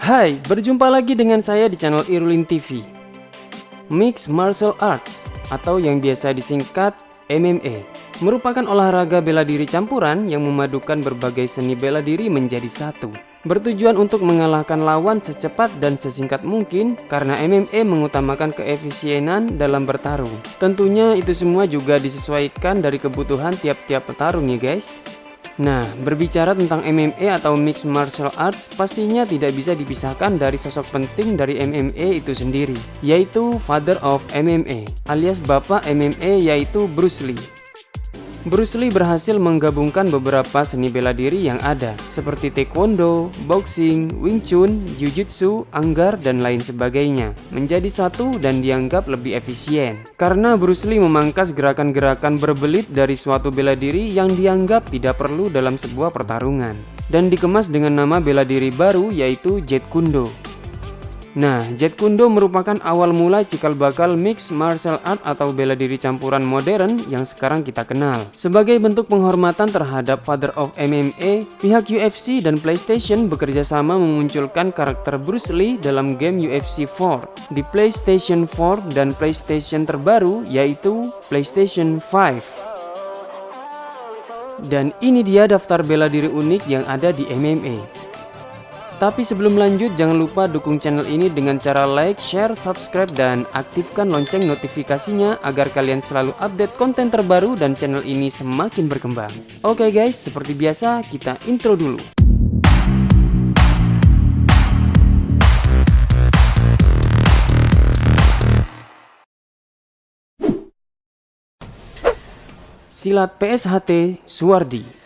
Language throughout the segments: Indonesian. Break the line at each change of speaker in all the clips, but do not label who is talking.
Hai, berjumpa lagi dengan saya di channel Irulin TV. Mixed Martial Arts atau yang biasa disingkat MMA merupakan olahraga bela diri campuran yang memadukan berbagai seni bela diri menjadi satu. Bertujuan untuk mengalahkan lawan secepat dan sesingkat mungkin karena MMA mengutamakan keefisienan dalam bertarung. Tentunya itu semua juga disesuaikan dari kebutuhan tiap-tiap petarung ya guys. Nah, berbicara tentang MMA atau Mixed Martial Arts, pastinya tidak bisa dipisahkan dari sosok penting dari MMA itu sendiri, yaitu Father of MMA, alias Bapak MMA, yaitu Bruce Lee. Bruce Lee berhasil menggabungkan beberapa seni bela diri yang ada, seperti Taekwondo, Boxing, Wing Chun, Jiu-Jitsu, Anggar, dan lain sebagainya, menjadi satu dan dianggap lebih efisien. Karena Bruce Lee memangkas gerakan-gerakan berbelit dari suatu bela diri yang dianggap tidak perlu dalam sebuah pertarungan, dan dikemas dengan nama bela diri baru yaitu Jeet Kune Do. Nah, Jeet Kune Do merupakan awal mula cikal bakal Mixed Martial Art atau bela diri campuran modern yang sekarang kita kenal. Sebagai bentuk penghormatan terhadap Father of MMA, pihak UFC dan PlayStation bekerja sama memunculkan karakter Bruce Lee dalam game UFC 4 di PlayStation 4 dan PlayStation terbaru yaitu PlayStation 5. Dan ini dia daftar bela diri unik yang ada di MMA. Tapi sebelum lanjut, jangan lupa dukung channel ini dengan cara like, share, subscribe, dan aktifkan lonceng notifikasinya agar kalian selalu update konten terbaru dan channel ini semakin berkembang. Oke guys, seperti biasa kita intro dulu. Silat PSHT Suwardi.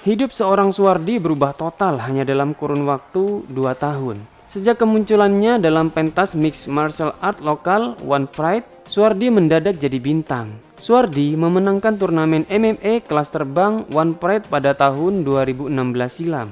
Hidup seorang Suwardi berubah total hanya dalam kurun waktu 2 tahun. Sejak kemunculannya dalam pentas Mixed Martial Art lokal One Pride, Suwardi mendadak jadi bintang. Suwardi memenangkan turnamen MMA kelas terbang One Pride pada tahun 2016 silam.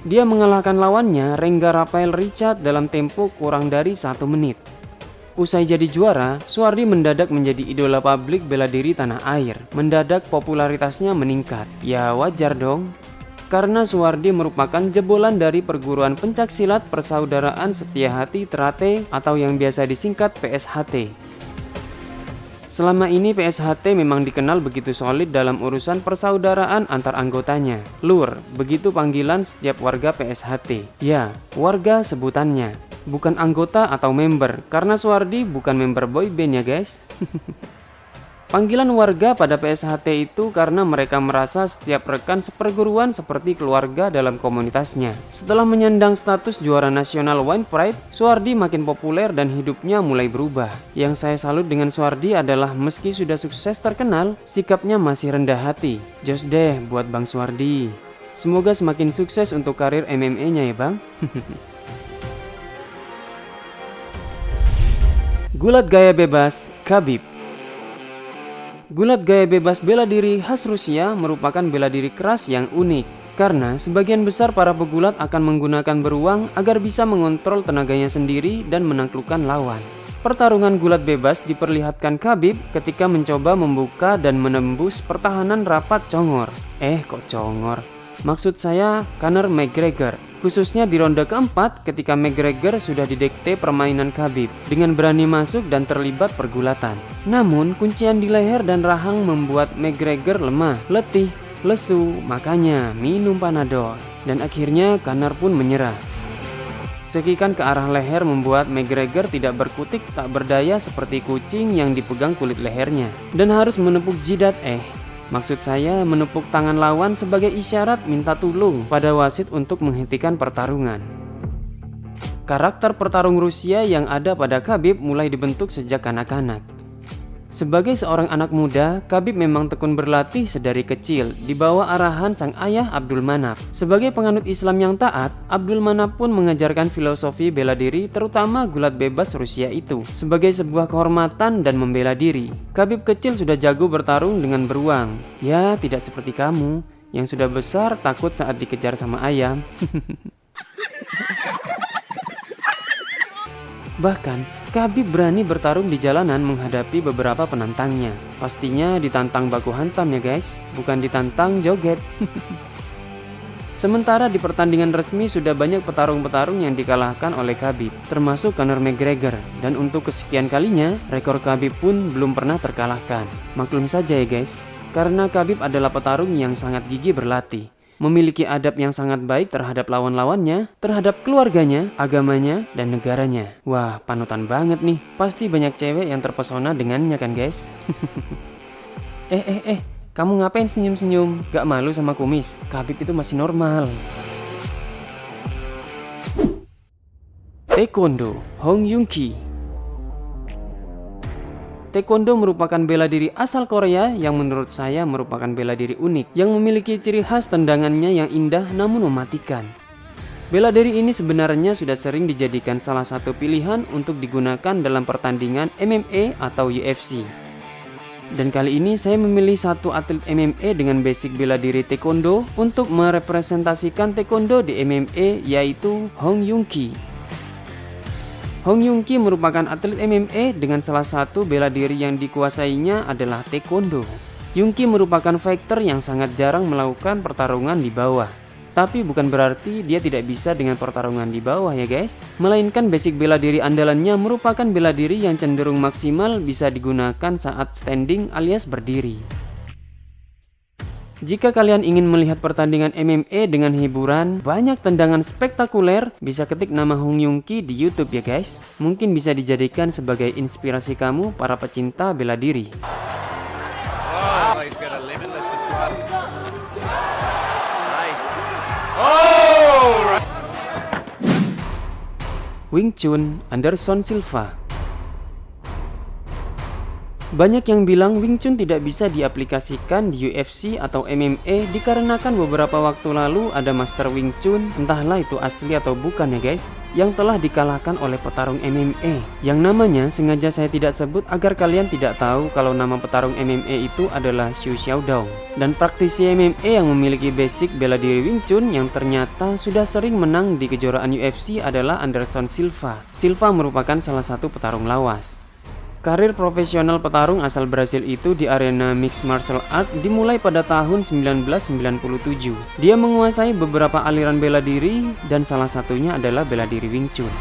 Dia mengalahkan lawannya Rengga Rafael Richard dalam tempo kurang dari 1 menit. Usai jadi juara, Suwardi mendadak menjadi idola publik bela diri tanah air. Mendadak popularitasnya meningkat. Ya wajar dong. Karena Suwardi merupakan jebolan dari perguruan pencak silat Persaudaraan Setia-Hati Ternate atau yang biasa disingkat PSHT. Selama ini PSHT memang dikenal begitu solid dalam urusan persaudaraan antar anggotanya. Lur, begitu panggilan setiap warga PSHT. Ya, warga sebutannya. Bukan anggota atau member, karena Suwardi bukan member boyband ya guys. Panggilan warga pada PSHT itu karena mereka merasa setiap rekan seperguruan seperti keluarga dalam komunitasnya. Setelah menyandang status juara nasional One Pride, Suwardi makin populer dan hidupnya mulai berubah. Yang saya salut dengan Suwardi adalah meski sudah sukses terkenal, sikapnya masih rendah hati. Jos deh buat Bang Suwardi. Semoga semakin sukses untuk karir MMA-nya ya bang. Gulat gaya bebas Khabib. Gulat gaya bebas bela diri khas Rusia merupakan bela diri keras yang unik karena sebagian besar para pegulat akan menggunakan beruang agar bisa mengontrol tenaganya sendiri dan menaklukkan lawan. Pertarungan gulat bebas diperlihatkan Khabib ketika mencoba membuka dan menembus pertahanan rapat congor. Kok congor? Maksud saya Conor McGregor, khususnya di ronde keempat ketika McGregor sudah didikte permainan Khabib dengan berani masuk dan terlibat pergulatan. Namun kuncian di leher dan rahang membuat McGregor lemah, letih, lesu, makanya minum Panadol. Dan akhirnya Conor pun menyerah. Cekikan ke arah leher membuat McGregor tidak berkutik tak berdaya seperti kucing yang dipegang kulit lehernya dan harus menepuk jidat maksud saya menepuk tangan lawan sebagai isyarat minta tolong pada wasit untuk menghentikan pertarungan. Karakter pertarung Rusia yang ada pada Khabib mulai dibentuk sejak kanak-kanak. Sebagai seorang anak muda, Khabib memang tekun berlatih sedari kecil di bawah arahan sang ayah Abdul Manaf. Sebagai penganut Islam yang taat, Abdul Manaf pun mengajarkan filosofi bela diri terutama gulat bebas Rusia itu sebagai sebuah kehormatan dan membela diri. Khabib kecil sudah jago bertarung dengan beruang. Ya, tidak seperti kamu yang sudah besar takut saat dikejar sama ayam. Bahkan, Khabib berani bertarung di jalanan menghadapi beberapa penantangnya. Pastinya ditantang baku hantam ya guys, bukan ditantang joget. Sementara di pertandingan resmi sudah banyak petarung-petarung yang dikalahkan oleh Khabib, termasuk Conor McGregor. Dan untuk kesekian kalinya, rekor Khabib pun belum pernah terkalahkan. Maklum saja ya guys, karena Khabib adalah petarung yang sangat gigih berlatih, memiliki adab yang sangat baik terhadap lawan-lawannya, terhadap keluarganya, agamanya, dan negaranya. Wah, panutan banget nih. Pasti banyak cewek yang terpesona dengannya kan guys? Kamu ngapain senyum-senyum? Gak malu sama kumis? Khabib itu masih normal. Taekwondo, Hong Yoon-ki. Taekwondo merupakan bela diri asal Korea yang menurut saya merupakan bela diri unik yang memiliki ciri khas tendangannya yang indah namun mematikan. Bela diri ini sebenarnya sudah sering dijadikan salah satu pilihan untuk digunakan dalam pertandingan MMA atau UFC. Dan kali ini saya memilih satu atlet MMA dengan basic bela diri Taekwondo untuk merepresentasikan Taekwondo di MMA, yaitu Hong Yoon-ki. Hong Yoon-ki merupakan atlet MMA dengan salah satu bela diri yang dikuasainya adalah Taekwondo. Yoon-ki merupakan fighter yang sangat jarang melakukan pertarungan di bawah. Tapi bukan berarti dia tidak bisa dengan pertarungan di bawah ya guys. Melainkan basic bela diri andalannya merupakan bela diri yang cenderung maksimal bisa digunakan saat standing alias berdiri. Jika kalian ingin melihat pertandingan MMA dengan hiburan, banyak tendangan spektakuler, bisa ketik nama Hong Yoon-ki di YouTube ya guys. Mungkin bisa dijadikan sebagai inspirasi kamu para pecinta bela diri. Wing Chun, Anderson Silva. Banyak yang bilang Wing Chun tidak bisa diaplikasikan di UFC atau MMA dikarenakan beberapa waktu lalu ada Master Wing Chun, entahlah itu asli atau bukan ya guys, yang telah dikalahkan oleh petarung MMA. Yang namanya sengaja saya tidak sebut agar kalian tidak tahu kalau nama petarung MMA itu adalah Xu Xiaodong. Dan praktisi MMA yang memiliki basic bela diri Wing Chun yang ternyata sudah sering menang di kejuaraan UFC adalah Anderson Silva. Silva merupakan salah satu petarung lawas. Karir profesional petarung asal Brasil itu di arena mixed martial art dimulai pada tahun 1997. Dia menguasai beberapa aliran bela diri dan salah satunya adalah bela diri Wing Chun.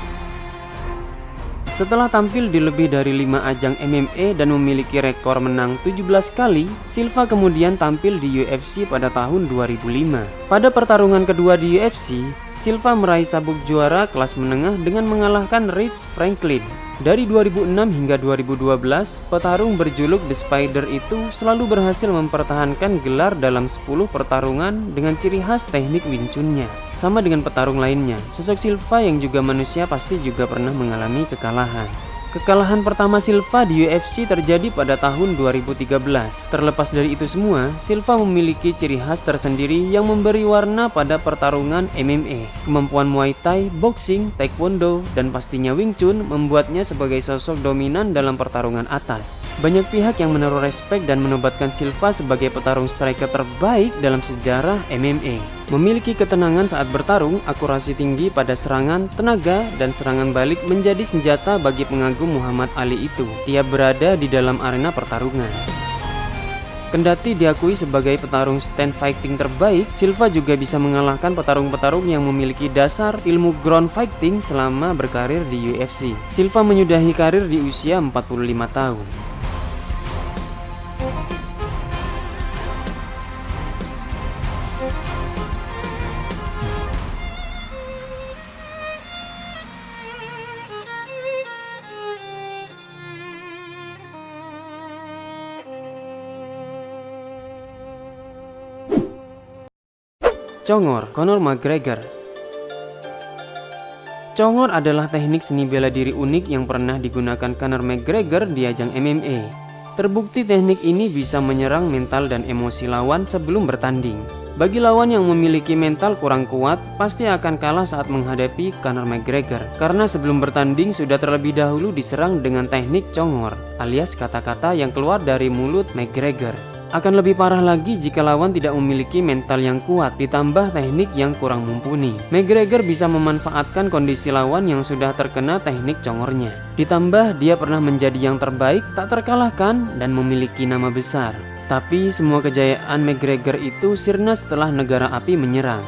Setelah tampil di lebih dari 5 ajang MMA dan memiliki rekor menang 17 kali, Silva kemudian tampil di UFC pada tahun 2005. Pada pertarungan kedua di UFC, Silva meraih sabuk juara kelas menengah dengan mengalahkan Rich Franklin. Dari 2006 hingga 2012, petarung berjuluk The Spider itu selalu berhasil mempertahankan gelar dalam 10 pertarungan dengan ciri khas teknik Wing Chun-nya. Sama dengan petarung lainnya, sosok Silva yang juga manusia pasti juga pernah mengalami kekalahan. Kekalahan pertama Silva di UFC terjadi pada tahun 2013. Terlepas dari itu semua, Silva memiliki ciri khas tersendiri yang memberi warna pada pertarungan MMA. Kemampuan Muay Thai, boxing, taekwondo, dan pastinya Wing Chun membuatnya sebagai sosok dominan dalam pertarungan atas. Banyak pihak yang menaruh respek dan menobatkan Silva sebagai petarung striker terbaik dalam sejarah MMA. Memiliki ketenangan saat bertarung, akurasi tinggi pada serangan, tenaga, dan serangan balik menjadi senjata bagi pengagum Muhammad Ali itu tiap berada di dalam arena pertarungan. Kendati diakui sebagai petarung stand fighting terbaik, Silva juga bisa mengalahkan petarung-petarung yang memiliki dasar ilmu ground fighting selama berkarir di UFC. Silva menyudahi karir di usia 45 tahun. Congor, Conor McGregor. Congor adalah teknik seni bela diri unik yang pernah digunakan Conor McGregor di ajang MMA. Terbukti teknik ini bisa menyerang mental dan emosi lawan sebelum bertanding. Bagi lawan yang memiliki mental kurang kuat, pasti akan kalah saat menghadapi Conor McGregor. Karena sebelum bertanding sudah terlebih dahulu diserang dengan teknik congor, alias kata-kata yang keluar dari mulut McGregor. Akan lebih parah lagi jika lawan tidak memiliki mental yang kuat ditambah teknik yang kurang mumpuni. McGregor bisa memanfaatkan kondisi lawan yang sudah terkena teknik congornya. Ditambah dia pernah menjadi yang terbaik, tak terkalahkan, dan memiliki nama besar. Tapi semua kejayaan McGregor itu sirna setelah negara api menyerang.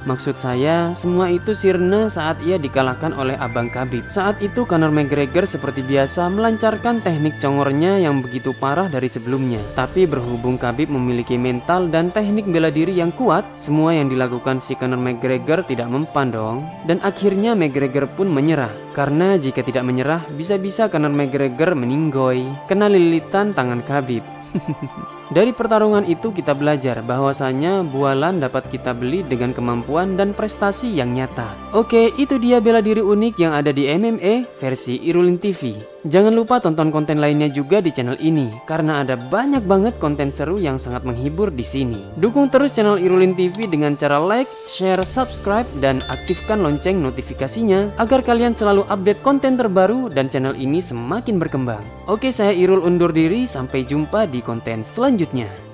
Maksud saya, semua itu sirna saat ia dikalahkan oleh Abang Khabib. Saat itu Conor McGregor seperti biasa melancarkan teknik congornya yang begitu parah dari sebelumnya. Tapi berhubung Khabib memiliki mental dan teknik bela diri yang kuat, semua yang dilakukan si Conor McGregor tidak mempan dong. Dan akhirnya McGregor pun menyerah. Karena jika tidak menyerah, bisa-bisa Conor McGregor meninggoy, kena lilitan tangan Khabib. Dari pertarungan itu kita belajar bahwasanya bualan dapat kita beli dengan kemampuan dan prestasi yang nyata. Oke, itu dia bela diri unik yang ada di MMA versi Irulin TV. Jangan lupa tonton konten lainnya juga di channel ini karena ada banyak banget konten seru yang sangat menghibur di sini. Dukung terus channel Irulin TV dengan cara like, share, subscribe, dan aktifkan lonceng notifikasinya agar kalian selalu update konten terbaru dan channel ini semakin berkembang. Oke, saya Irul undur diri, sampai jumpa di konten selanjutnya.